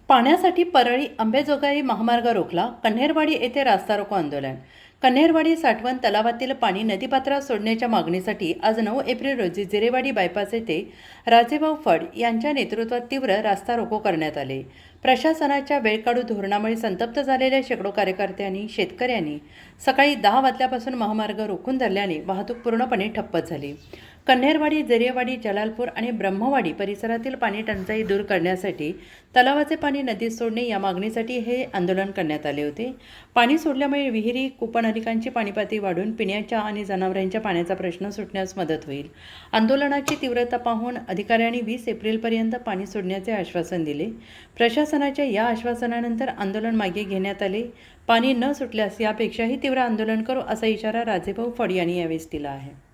पाण्यासाठी परळी अंबेजोगाई महामार्ग रोखला. कन्हेरवाडी येथे रास्ता रोको आंदोलन. कन्हेरवाडी साठवण तलावातील पाणी नदीपात्रात सोडण्याच्या मागणीसाठी आज 9 एप्रिल रोजी जिरेवाडी बायपास येथे राजेभाऊ फड यांच्या नेतृत्वात तीव्र रास्ता रोको करण्यात आले. प्रशासनाच्या वेळकाढू धोरणामुळे संतप्त झालेल्या शेकडो कार्यकर्त्यांनी शेतकऱ्यांनी सकाळी 10 वाजल्यापासून महामार्ग रोखून धरल्याने वाहतूक पूर्णपणे ठप्प झाली. कन्हेरवाडी, जिरेवाडी, जलालपूर आणि ब्रह्मवाडी परिसरातील पाणी टंचाई दूर करण्यासाठी तलावाचे पाणी नदीत सोडणे या मागणीसाठी हे आंदोलन करण्यात आले होते. पाणी सोडल्यामुळे विहिरी, कूपनलिकांची पाणीपातळी वाढून पिण्याच्या आणि जनावरांच्या पाण्याचा प्रश्न सुटण्यास मदत होईल. आंदोलनाची तीव्रता पाहून अधिकाऱ्यांनी 20 एप्रिलपर्यंत पाणी सोडण्याचे आश्वासन दिले. प्रशासनाच्या या आश्वासनानंतर आंदोलन मागे घेण्यात आले. पाणी न सुटल्यास यापेक्षाही तीव्र आंदोलन करू असा इशारा राजेभाऊ फड यांनी यावेळी दिला आहे.